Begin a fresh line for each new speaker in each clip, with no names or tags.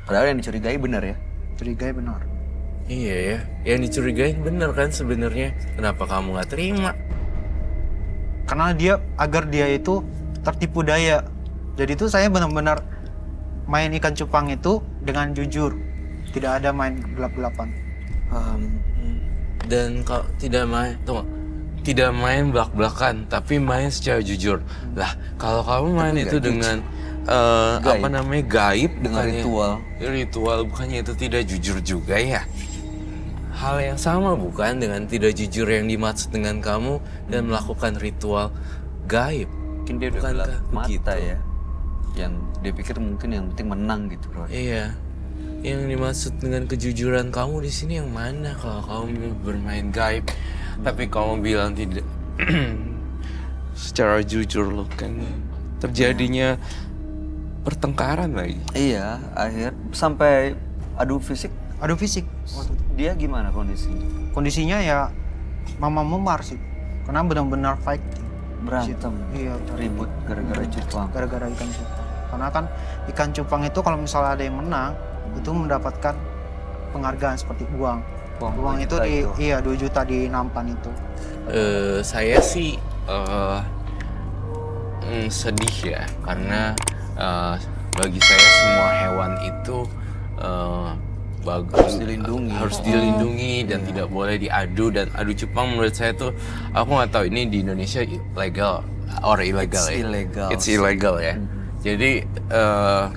Padahal yang dicurigai benar ya.
Curigai benar.
Iya ya, yang dicurigain bener kan sebenarnya. Kenapa kamu nggak terima?
Karena agar dia itu tertipu daya. Jadi itu saya benar-benar main ikan cupang itu dengan jujur. Tidak ada main gelap-gelapan.
Dan kalau tidak main belak-belakan, tapi main secara jujur. Lah, kalau kamu main
Tapi
itu
nggak
dengan
Gaib.
apa namanya gaib,
Dengan
ritual, bukannya itu tidak jujur juga ya? Hal yang sama bukan dengan tidak jujur yang dimaksud dengan kamu dan melakukan ritual gaib.
Mungkin dia udah
Bukankah
gelap mata
begitu?
ya. Yang dia pikir mungkin yang penting menang gitu, Roy.
Iya. Yang dimaksud dengan kejujuran kamu di sini yang mana kalau kamu bermain gaib, tapi kamu bilang tidak secara jujur loh kan terjadinya pertengkaran lagi.
Iya, sampai adu fisik.
Adu fisik.
Dia gimana kondisinya?
Kondisinya ya mama memar sih. Karena benar-benar fight.
Berantem.
Iya,
Ribut gara-gara cupang.
gara-gara ikan cupang. Karena kan ikan cupang itu kalau misalnya ada yang menang, itu mendapatkan penghargaan seperti uang. Uang itu
juta
2 juta di nampan itu.
Saya sih sedih ya karena bagi saya semua hewan itu bagus, harus dilindungi dan tidak boleh diadu. Dan adu cupang menurut saya tuh, aku nggak tahu ini di Indonesia legal or illegal. It's illegal ya. Jadi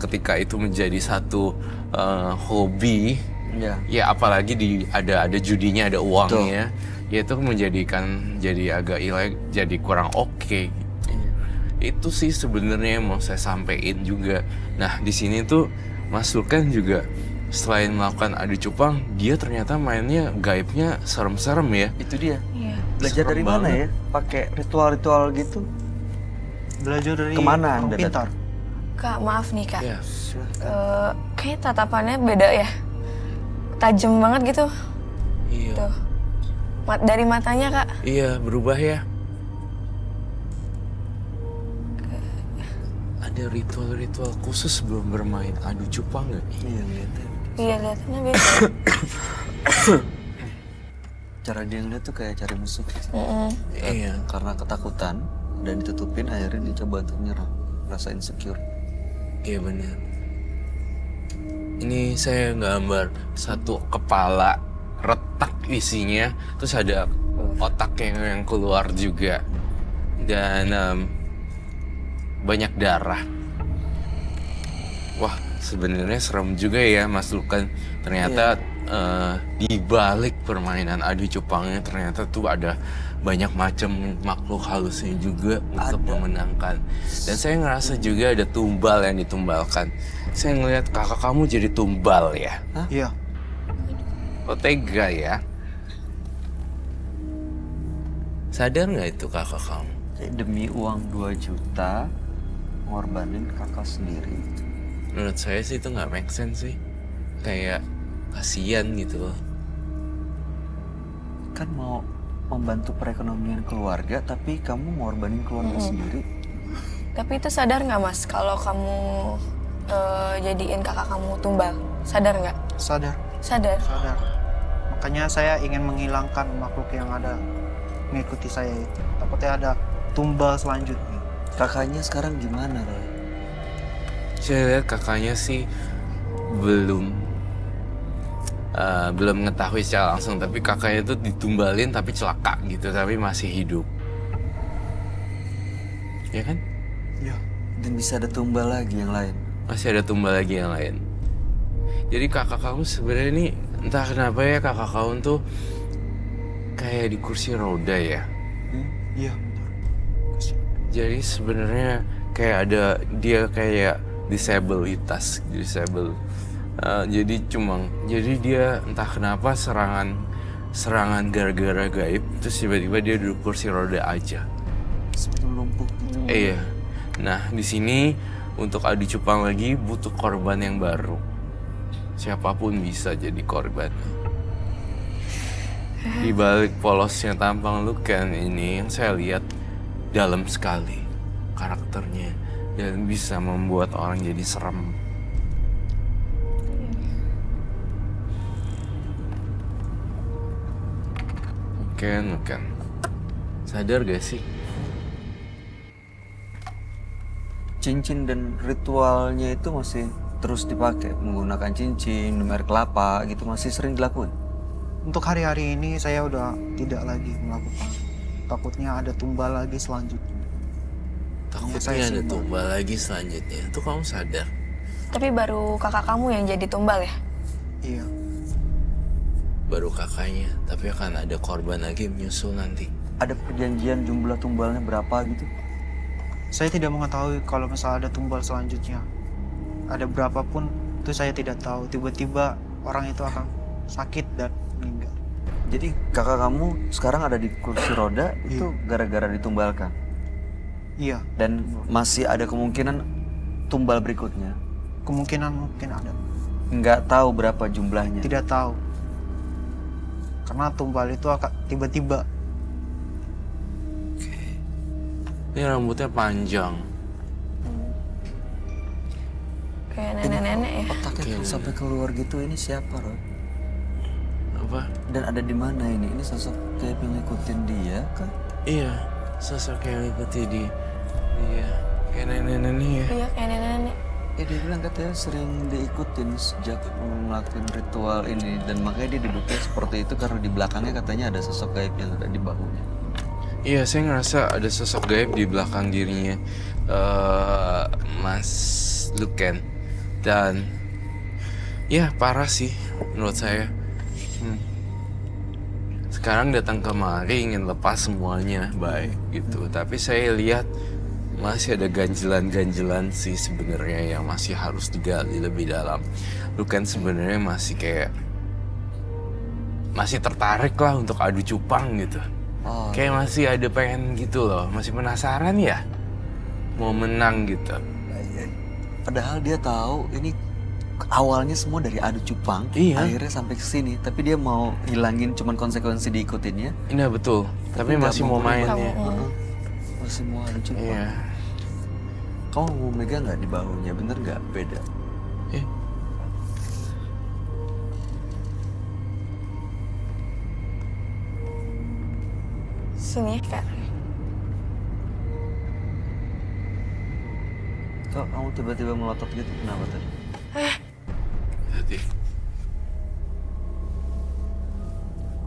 ketika itu menjadi satu hobi, ya apalagi ada judinya, ada uangnya, ya itu menjadikan jadi agak ilegal, jadi kurang oke. Itu sih sebenarnya yang mau saya sampaikan juga. Nah di sini tuh Mas Sulkan juga selain melakukan adu cupang, dia ternyata mainnya gaibnya serem-serem ya.
Itu dia.
Iya.
Belajar
Serem
dari mana
banget.
ya? Pakai ritual-ritual gitu.
Belajar dari
Kemana
orang
Anda
pintar.
Kak, maaf nih Kak.
Ya.
Kayak tatapannya beda ya. Tajam banget gitu.
Iya.
Tuh. Dari matanya Kak.
Iya, berubah ya. Ada ritual-ritual khusus sebelum bermain adu cupang nggak nih?
Iya, lihatnya.
Iya, lihatnya beda.
Cara dia ngeliat tuh kayak cari musuh.
Iya.
Karena ketakutan dan ditutupin, akhirnya dia coba untuk nyerang. Rasa insecure.
Iya benar. Ini saya gambar satu kepala retak isinya, terus ada otak yang keluar juga, dan banyak darah. Wah, sebenarnya serem juga ya Mas Lukan. Ternyata di balik permainan adu cupangnya ternyata tuh ada banyak macam makhluk halusnya juga untuk memenangkan. Dan saya ngerasa juga ada tumbal yang ditumbalkan. Saya ngelihat kakak kamu jadi tumbal ya.
Iya.
Kok tega ya? Sadar nggak itu kakak kamu?
Kayak demi uang 2 juta, ngorbanin kakak sendiri.
Menurut saya sih itu nggak make sense sih. Kayak kasihan gitu loh.
Kan mau membantu perekonomian keluarga, tapi kamu ngorbanin keluarga sendiri.
Tapi itu sadar nggak Mas kalau kamu jadiin kakak kamu tumbal? Sadar nggak?
Sadar.
Sadar.
Makanya saya ingin menghilangkan makhluk yang ada mengikuti saya itu. Takutnya ada tumbal selanjutnya.
Kakaknya sekarang gimana, Roy?
Saya lihat kakaknya sih belum mengetahui secara langsung, tapi kakaknya itu ditumbalin tapi celaka gitu, tapi masih hidup. Ya kan?
Iya.
Dan bisa ada tumbal lagi yang lain.
Masih ada tumbal lagi yang lain. Jadi kakak kamu sebenarnya ini entah kenapa ya, kakak kamu tuh kayak di kursi roda ya.
Iya.
Jadi sebenarnya kayak ada dia kayak disabilitas. Jadi dia entah kenapa serangan gara-gara gaib, terus tiba-tiba dia duduk kursi roda aja.
Sebelum lumpuh gitu.
Iya. Nah di sini untuk adu cupang lagi butuh korban yang baru. Siapapun bisa jadi korbannya. Di balik polosnya tampang Lukan ini yang saya lihat dalam sekali karakternya dan bisa membuat orang jadi serem. Ken. Sadar gak sih?
Cincin dan ritualnya itu masih terus dipakai, menggunakan cincin, minum air kelapa gitu masih sering dilakukan.
Untuk hari-hari ini saya udah tidak lagi melakukan. Takutnya ada tumbal lagi selanjutnya.
Takutnya
saya
ada
sih,
tumbal lagi selanjutnya. Itu kamu sadar?
Tapi baru kakak kamu yang jadi tumbal ya?
Iya.
Baru kakaknya, tapi akan ada korban lagi menyusul nanti.
Ada perjanjian jumlah tumbalnya berapa gitu?
Saya tidak mengetahui kalau misalnya ada tumbal selanjutnya. Ada berapapun itu saya tidak tahu. Tiba-tiba orang itu akan sakit dan meninggal.
Jadi kakak kamu sekarang ada di kursi roda itu gara-gara ditumbalkan.
Iya.
Dan masih ada kemungkinan tumbal berikutnya.
Kemungkinan mungkin ada.
Nggak tahu berapa jumlahnya.
Tidak tahu. Karena tumbal itu akan tiba-tiba.
Ini rambutnya panjang.
Kayak nenek-nenek ya?
Otaknya sampai keluar gitu, ini siapa, Roy?
Apa?
Dan ada di mana ini? Ini sosok kayak yang ngikutin dia kan?
Iya, sosok yang ikuti di. Iya, kayak nenek-nenek ya.
Iya kayak nenek-nenek.
Ya dia bilang katanya sering diikutin sejak ngelakuin ritual ini. Dan makanya dia duduknya seperti itu karena di belakangnya katanya ada sosok gaib yang ada di bahunya.
Iya, saya ngerasa ada sosok gaib di belakang dirinya Mas Luken. Dan ya parah sih menurut saya. Sekarang datang kemari ingin lepas semuanya baik gitu. Tapi saya lihat masih ada ganjelan-ganjelan sih sebenarnya yang masih harus digali lebih dalam. Luken sebenarnya masih kayak masih tertarik lah untuk adu cupang gitu.
Oh,
Kayak masih ada pengen gitu loh, masih penasaran ya mau menang gitu.
padahal dia tahu ini awalnya semua dari adu cupang,
Iya.
akhirnya sampai ke sini. Tapi dia mau hilangin cuman konsekuensi diikutinnya.
Iya betul, tapi
nggak
masih mau
berubah.
mainnya.
Masih mau adu cupang.
Iya.
Kamu mau megang nggak di bahunya? Bener nggak? Beda.
Eh,
Sini ya kak.
Kok kamu tiba-tiba melotot gitu? Kenapa tadi?
tadi.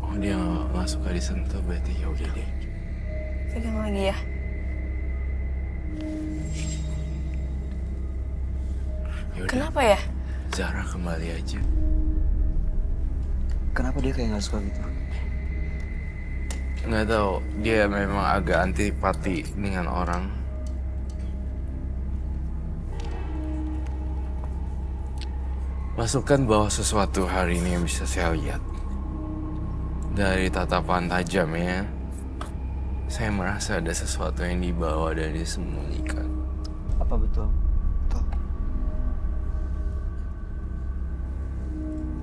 Oh dia nggak suka disentuh berarti ya udah deh.
Pegang lagi ya.
Yaudah,
Kenapa ya?
Zara kembali aja.
Kenapa dia kayak nggak suka gitu?
Nggak tahu, dia memang agak antipati dengan orang. Masukkan bahwa sesuatu hari ini yang bisa saya lihat. Dari tatapan tajamnya, saya merasa ada sesuatu yang dibawa dan disembunyikan.
Apa betul?
Tuh.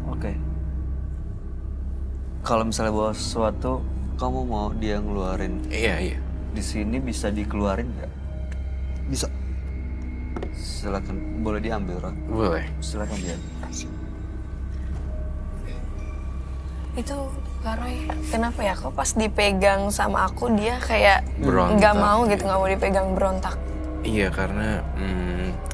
Oke. Kalau misalnya bawa sesuatu, kamu mau dia ngeluarin
Iya.
di sini bisa dikeluarin nggak?
Bisa.
Silakan, boleh diambil, Ron.
Boleh.
Silakan dia.
Itu Kak Roy, kenapa ya? Kok pas dipegang sama aku dia kayak
Berontak.
nggak mau gitu, nggak mau dipegang, berontak.
Iya, karena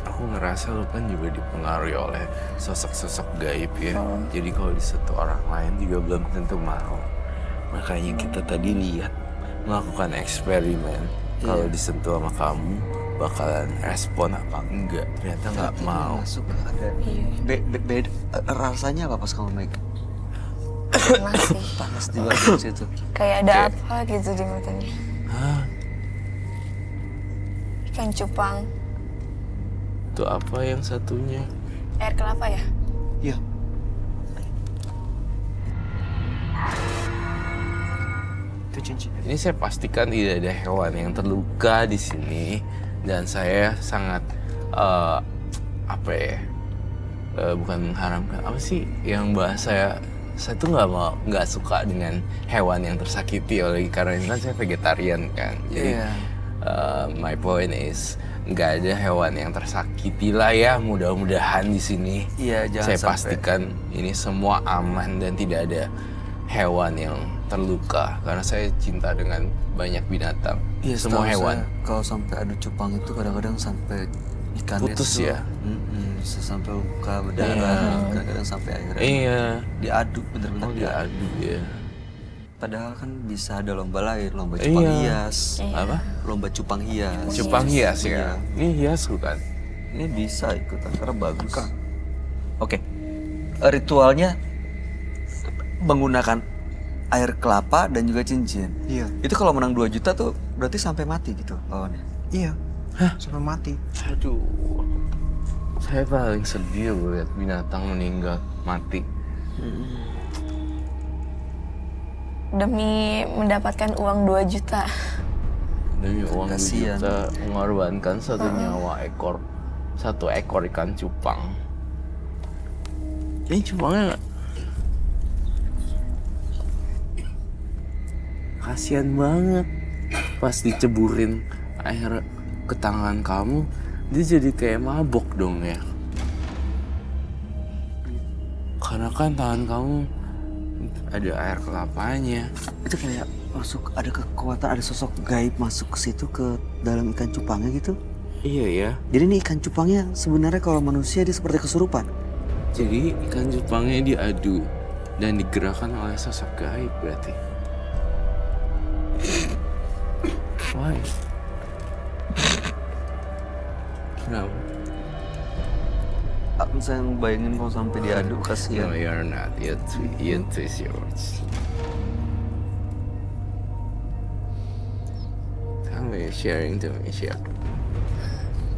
aku ngerasa lu kan juga dipengaruhi oleh sosok-sosok gaib ya. Jadi kalau disentuh orang lain juga belum tentu mau. Makanya kita tadi lihat melakukan eksperimen. Kalau disentuh sama kamu bakalan respon apa enggak. Ternyata nggak mau.
Nggak suka ada. Beda. Rasanya apa pas kamu megang?
Panas sih.
Panas di bagian situ.
Kayak ada
Kayak-
apa gitu di matanya.
Hah?
Ikan cupang,
Itu apa yang satunya?
air kelapa ya?
Iya. Itu cincin.
Ini saya pastikan tidak ada hewan yang terluka di sini dan saya sangat apa ya? Bukan mengharamkan apa sih yang bahasa saya tuh nggak suka dengan hewan yang tersakiti oleh karena ini kan saya vegetarian kan. Jadi
Iya.
my point is nggak ada hewan yang tersakiti lah ya, mudah-mudahan di sini.
Iya, jangan
Saya
sampai.
pastikan ini semua aman dan tidak ada hewan yang terluka karena saya cinta dengan banyak binatang.
Iya,
Semua
setahu
hewan.
saya, kalau sampai adu cupang itu kadang-kadang sampai ikannya
Putus
itu,
ya?
bisa sampai luka berdarah, kadang-kadang sampai akhirnya
Iya.
diadu, bener-bener
Oh
diadu.
diadu ya.
Padahal kan bisa ada lomba lain, lomba cupang
Iya.
hias,
Apa?
lomba cupang hias.
Cupang hias ya.
Iya.
Ini hias bukan?
Ini bisa ikutan karena bagus. Oke, ritualnya menggunakan air kelapa dan juga cincin.
Iya.
Itu kalau menang 2 juta tuh berarti sampai mati gitu lawannya.
Iya. Sampai mati.
Aduh. Saya paling sedih lihat binatang meninggal mati.
Demi mendapatkan uang 2 juta.
Demi uang 2
Kasian.
juta mengorbankan satu ekor ikan cupang. Ini cupangnya kasian banget. Pas diceburin air ke tangan kamu, dia jadi kayak mabok dong ya. Karena kan tangan kamu ada air kelapanya.
Itu kayak masuk ada kekuatan, ada sosok gaib masuk ke situ ke dalam ikan cupangnya gitu.
Iya ya.
Jadi ini ikan cupangnya sebenarnya kalau manusia dia seperti kesurupan.
Jadi ikan cupangnya diadu dan digerakkan oleh sosok gaib berarti. Why? Kenapa?
Aku saya bayangin kalau sampai diadu
No,
kasihan.
you're not. You twist your words. Tell me, sharing to me, share.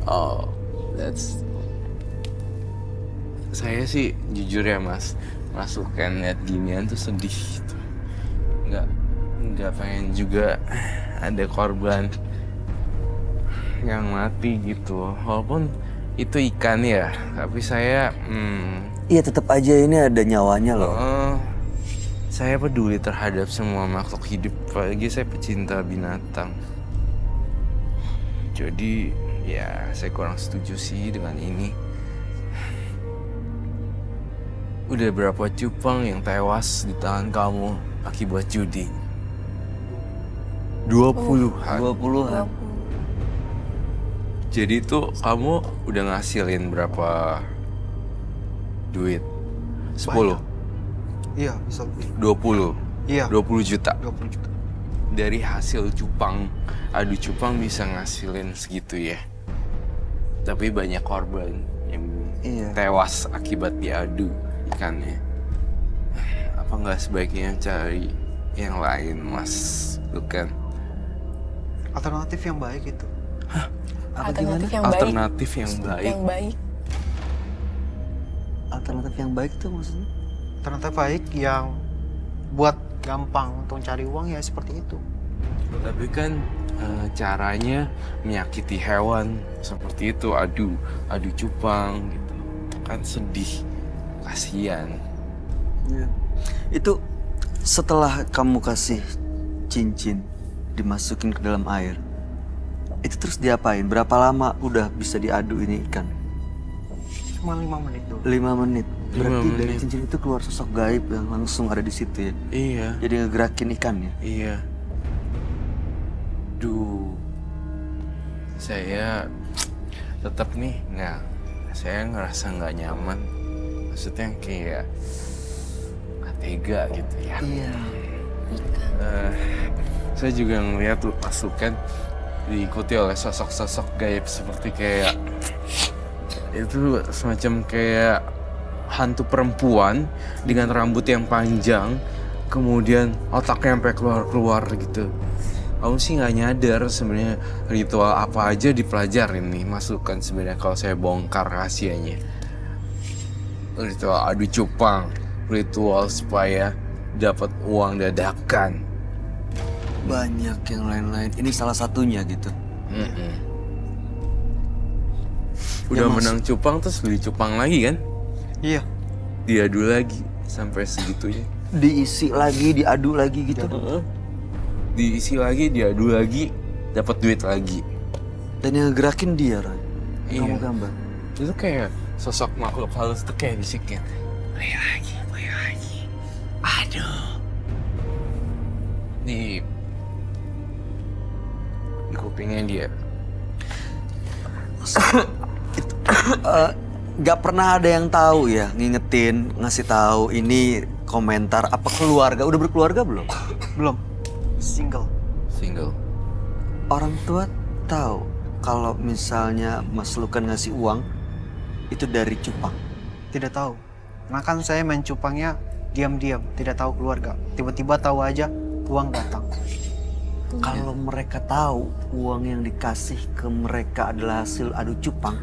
Oh, that's. Saya sih jujur ya mas, masukkan lihat ginian tuh sedih gitu. Nggak pengen juga ada korban yang mati gitu. Walaupun itu ikan ya, tapi saya
Iya tetap aja ini ada nyawanya loh.
saya peduli terhadap semua makhluk hidup, apalagi saya pecinta binatang. Jadi ya saya kurang setuju sih dengan ini. Udah berapa cupang yang tewas di tangan kamu akibat judi? 20-an.
20-an.
Jadi tuh kamu udah ngasilin berapa duit? 10?
Iya, bisa lebih.
20?
Iya.
20 juta?
20 juta.
Dari hasil cupang, adu cupang bisa ngasilin segitu ya. Tapi banyak korban yang
Iya.
tewas akibat diadu ikannya. Apa nggak sebaiknya cari yang lain, Mas? Bukan?
Alternatif yang baik itu.
Alternatif yang baik.
Alternatif yang baik.
Yang baik.
Alternatif yang baik tuh maksudnya?
Alternatif baik yang buat gampang untuk cari uang ya seperti itu.
Tapi kan caranya menyakiti hewan seperti itu, adu cupang gitu. Kan sedih, kasihan.
Iya. Itu setelah kamu kasih cincin dimasukin ke dalam air, itu terus diapain? Berapa lama udah bisa diadu ini ikan?
Cuma 5 menit doang.
5 menit. Berarti
5
dari
menit.
cincin itu keluar sosok gaib yang langsung ada di situ ya.
Iya,
Jadi ngegerakin ikannya.
iya. Duh, saya tetap nih saya ngerasa nggak nyaman. Maksudnya kayak nggak tega gitu ya.
Iya.
Saya juga ngeliat pasukan diikuti oleh sosok-sosok gaib seperti kayak itu semacam kayak hantu perempuan dengan rambut yang panjang, kemudian otaknya sampai keluar gitu. Aku sih nggak nyadar sebenarnya ritual apa aja dipelajarin nih masukan sebenarnya kalau saya bongkar rahasianya. Ritual adu cupang, ritual supaya dapat uang dadakan.
Banyak yang lain-lain. Ini salah satunya gitu.
Udah
Ya, Mas.
menang cupang terus beli cupang lagi kan?
Iya.
Diadu lagi sampai segitunya.
Diisi lagi, diadu lagi gitu.
Diisi lagi, diadu lagi, dapat duit lagi.
Dan yang ngegerakin dia, Roy.
Iya.
Kamu gambar.
Itu kayak sosok makhluk halus tuh kayak bisikin. Beli lagi. Aduh. di kupingnya dia.
Gak pernah ada yang tahu ya, ngingetin, ngasih tahu ini komentar apa keluarga, udah berkeluarga belum?
Belum. Single.
Single.
Orang tua tahu kalau misalnya Mas Lukan ngasih uang itu dari cupang.
Tidak tahu. Karena kan saya main cupangnya diam-diam, tidak tahu keluarga. Tiba-tiba tahu aja uang datang.
Kalau mereka tahu uang yang dikasih ke mereka adalah hasil adu cupang,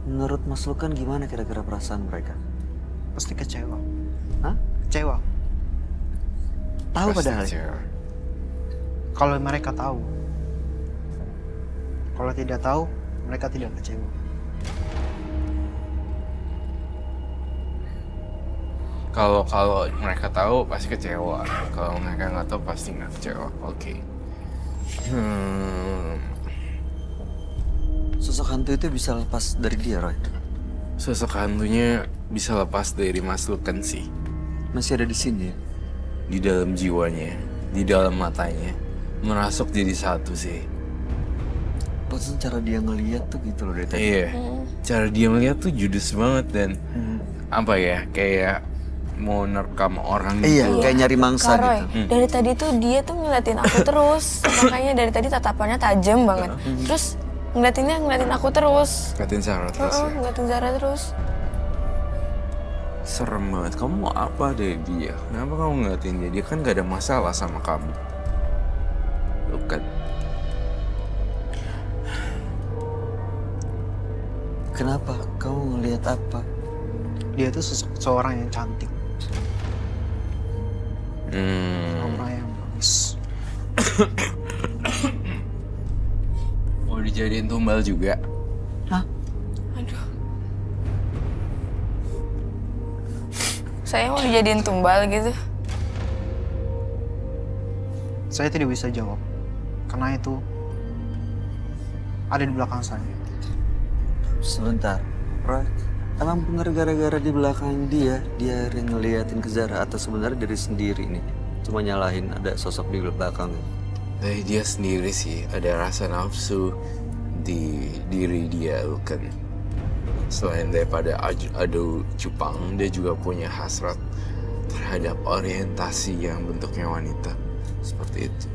menurut Mas Lukan gimana kira-kira perasaan mereka?
Pasti kecewa.
Hah?
Kecewa.
Tahu
Pasti
padahal.
kecewa.
Kalau mereka tahu. Kalau tidak tahu, mereka tidak kecewa.
Kalau mereka tahu pasti kecewa. Kalau mereka nggak tahu pasti nggak kecewa. Oke.
Sosok hantu itu bisa lepas dari dia, Roy.
Sosok hantunya bisa lepas dari Mas Lukan sih.
Masih ada di sini ya.
Di dalam jiwanya, di dalam matanya, merasuk jadi satu sih.
Pantesan cara dia ngeliat tuh gitu loh dari tadi.
Iya. Cara dia melihat tuh judes banget dan apa ya, kayak mau nerkam orang
Iya,
gitu.
kayak nyari mangsa
Kak Roy,
gitu.
dari tadi tuh dia tuh ngeliatin aku terus. Makanya dari tadi tatapannya tajam banget. Terus ngeliatin aku terus.
Katain Sarah terus ya.
Ngeliatin Zara terus.
Serem banget. Kamu mau apa dari dia? Kenapa kamu ngeliatin dia? Dia kan gak ada masalah sama kamu. Bukan.
Kenapa? Kamu ngelihat apa?
Dia itu seorang yang cantik. Seorang yang bagus.
Mau dijadiin tumbal juga?
Hah?
Aduh. Saya mau dijadiin tumbal gitu.
Saya tidak bisa jawab. Karena itu ada di belakang saya.
Sebentar, Roy. Emang bener gara-gara di belakang dia yang ngeliatin ke Zara atau sebenarnya dari sendiri nih? Cuma nyalahin ada sosok di belakang.
Dari dia sendiri sih, ada rasa nafsu di diri dia, Lukan. Selain daripada adu cupang, dia juga punya hasrat terhadap orientasi yang bentuknya wanita. Seperti itu.